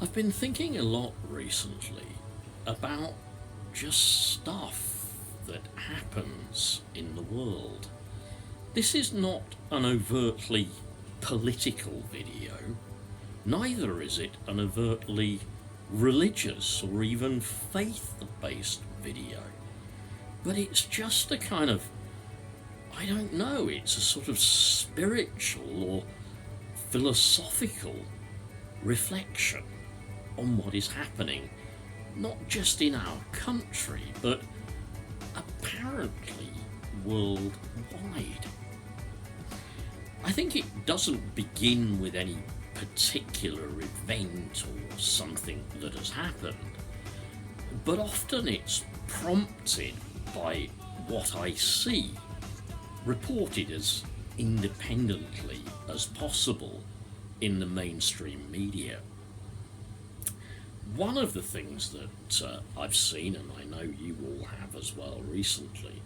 I've been thinking a lot recently about just stuff that happens in the world. This is not an overtly political video, neither is it an overtly religious or even faith-based video, but it's just a kind of, I don't know, it's a sort of spiritual or philosophical reflection on what is happening, not just in our country, but apparently worldwide. I think it doesn't begin with any particular event or something that has happened, but often it's prompted by what I see, reported as independently as possible in the mainstream media. One of the things that I've seen, and I know you all have as well recently,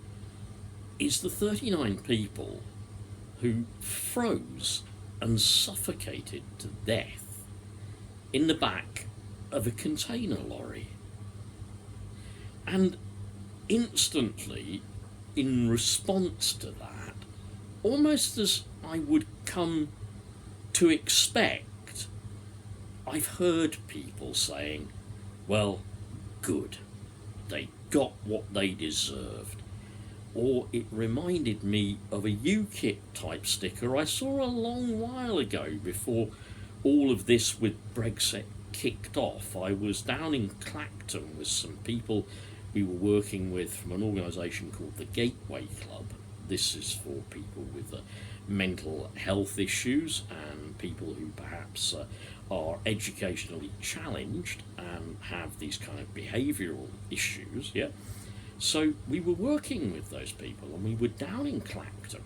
is the 39 people who froze and suffocated to death in the back of a container lorry. And instantly, in response to that, almost as I would come to expect, I've heard people saying, well, good, they got what they deserved. Or it reminded me of a UKIP type sticker I saw a long while ago before all of this with Brexit kicked off. I was down in Clacton with some people we were working with from an organisation called the Gateway Club. This is for people with mental health issues and people who perhaps are educationally challenged and have these kind of behavioural issues, yeah. So we were working with those people and we were down in Clacton,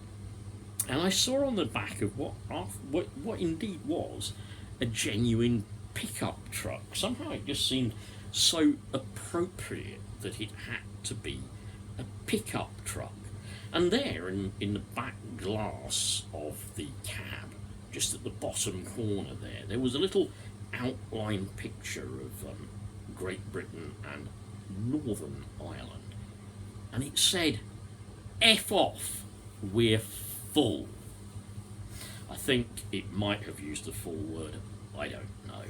and I saw on the back of what indeed was a genuine pickup truck. Somehow it just seemed so appropriate that it had to be a pickup truck. And there in the back glass of the cab, just at the bottom corner there was a little outline picture of Great Britain and Northern Ireland. And it said, F off, we're full. I think it might have used the full word, I don't know.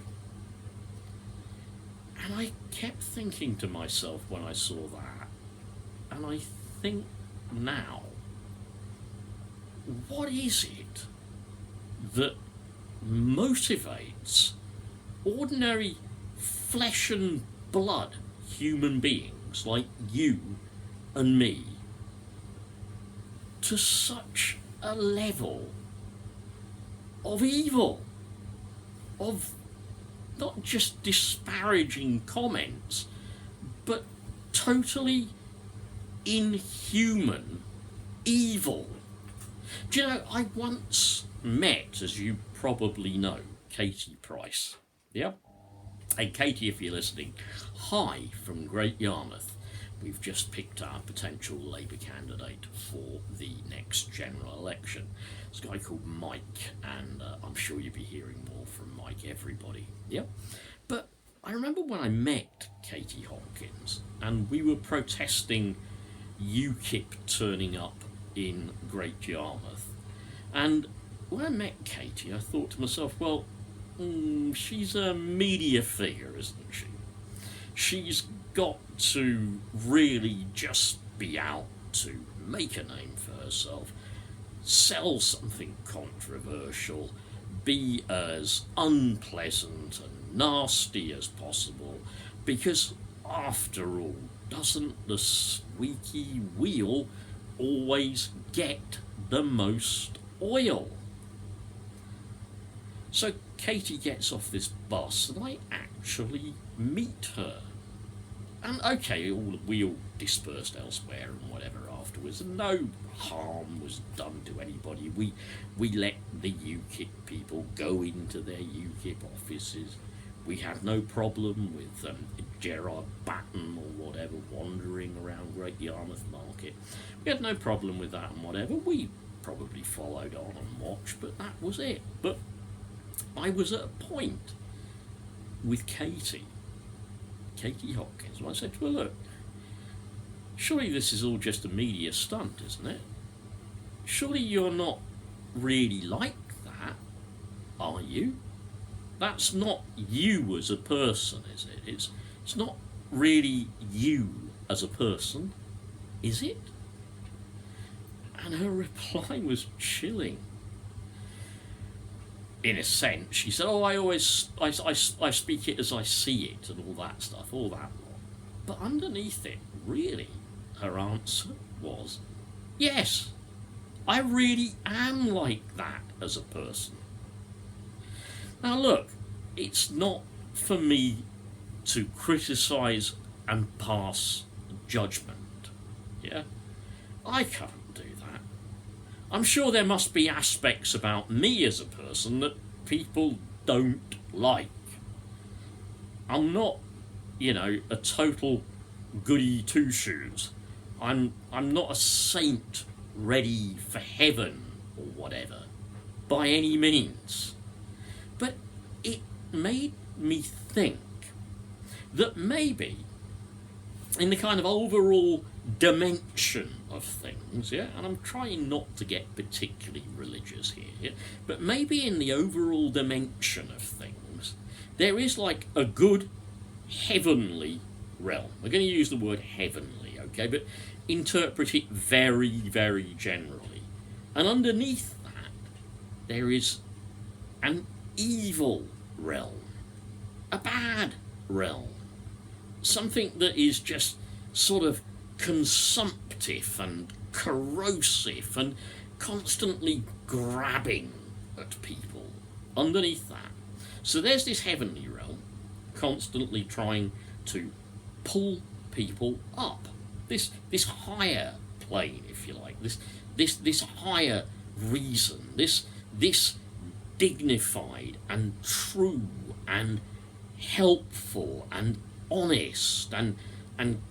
And I kept thinking to myself when I saw that, and I think now, what is it that motivates ordinary flesh and blood human beings like you and me to such a level of evil, of not just disparaging comments, but totally inhuman evil? Do you know, I once met, as you probably know, Katie Price. Yeah? Hey Katie, if you're listening, hi from Great Yarmouth. We've just picked our potential Labour candidate for the next general election. It's a guy called Mike, and I'm sure you'll be hearing more from Mike, everybody. Yeah? But I remember when I met Katie Hopkins, and we were protesting UKIP turning up in Great Yarmouth. And when I met Katie, I thought to myself, well, she's a media figure, isn't she? She's got to really just be out to make a name for herself, sell something controversial, be as unpleasant and nasty as possible, because after all, doesn't the squeaky wheel always get the most oil? So Katie gets off this bus and I actually meet her. And okay, we all dispersed elsewhere and whatever afterwards, and no harm was done to anybody. We let the UKIP people go into their UKIP offices. We had no problem with Gerard Batten or whatever wandering around Great Yarmouth Market. We had no problem with that and whatever. We probably followed on and watched, but that was it. But I was at a point with Katie Hopkins, and I said to her, look, surely this is all just a media stunt, isn't it? Surely you're not really like that, are you? That's not you as a person, is it? It's not really you as a person, is it? And her reply was chilling. In a sense, she said, oh, I speak it as I see it, and all that stuff, all that lot. But underneath it, really, her answer was, yes, I really am like that as a person. Now look, it's not for me to criticise and pass judgment, yeah? I can't do that. I'm sure there must be aspects about me as a person that people don't like. I'm not, a total goody two-shoes. I'm not a saint ready for heaven or whatever, by any means. But it made me think that maybe in the kind of overall dimension of things, yeah, and I'm trying not to get particularly religious here, but maybe in the overall dimension of things, there is like a good heavenly realm. We're going to use the word heavenly, okay, but interpret it very, very generally. And underneath that, there is an evil realm, a bad realm, something that is just sort of consumptive and corrosive and constantly grabbing at people underneath that. So there's this heavenly realm constantly trying to pull people up, this higher plane, if you like, this higher reason, this dignified and true and helpful and honest and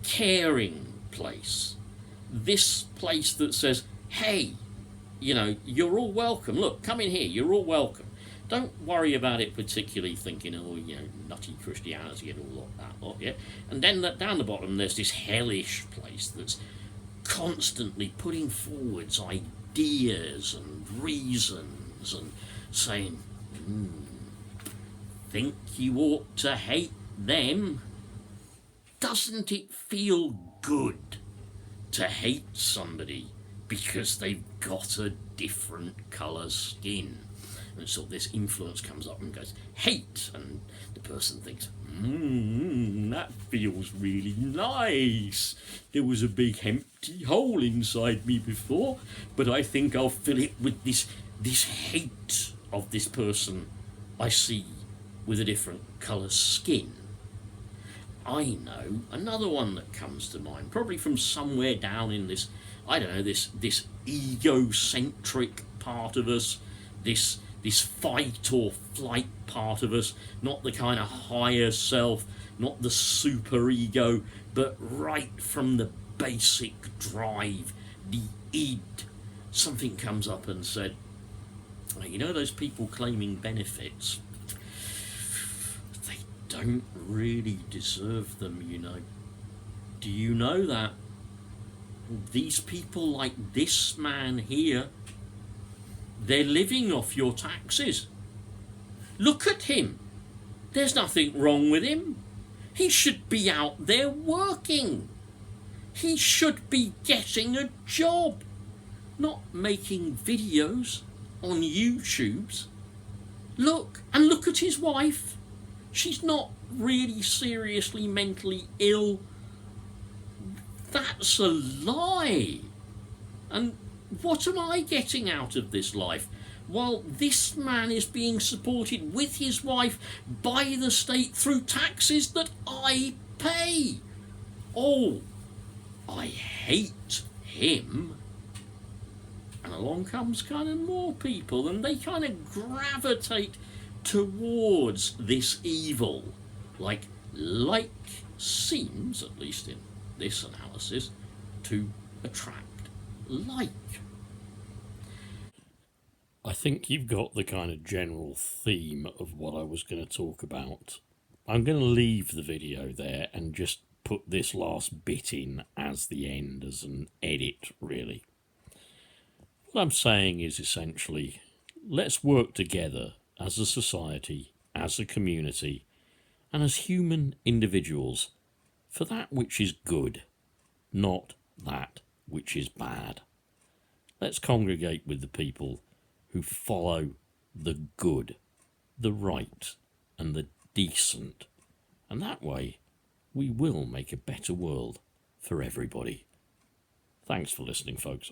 caring place. This place that says, hey, you're all welcome. Look, come in here, you're all welcome. Don't worry about it particularly thinking, nutty Christianity and all that lot, yeah? And then down the bottom, there's this hellish place that's constantly putting forwards ideas and reasons and saying, think you ought to hate them. Doesn't it feel good to hate somebody because they've got a different colour skin? And so this influence comes up and goes, hate, and the person thinks, that feels really nice. There was a big empty hole inside me before, but I think I'll fill it with this hate of this person I see with a different colour skin. I know another one that comes to mind, probably from somewhere down in this, this egocentric part of us, this fight or flight part of us, not the kind of higher self, not the super ego, but right from the basic drive, the id. Something comes up and said, those people claiming benefits, they don't really deserve them, Do you know that? These people like this man here, they're living off your taxes. Look at him. There's nothing wrong with him. He should be out there working. He should be getting a job, not making videos on YouTubes. Look at his wife. She's not really seriously mentally ill. That's a lie. And what am I getting out of this life? While this man is being supported with his wife by the state through taxes that I pay. Oh, I hate him. And along comes kind of more people, and they kind of gravitate towards this evil, like seems, at least in this analysis, to attract like. I think you've got the kind of general theme of what I was going to talk about I'm going to leave the video there and just put this last bit in as the end, as an edit, really. What I'm saying is essentially, let's work together as a society, as a community, and as human individuals for that which is good, not that which is bad. Let's congregate with the people who follow the good, the right, and the decent, and that way we will make a better world for everybody. Thanks for listening, folks.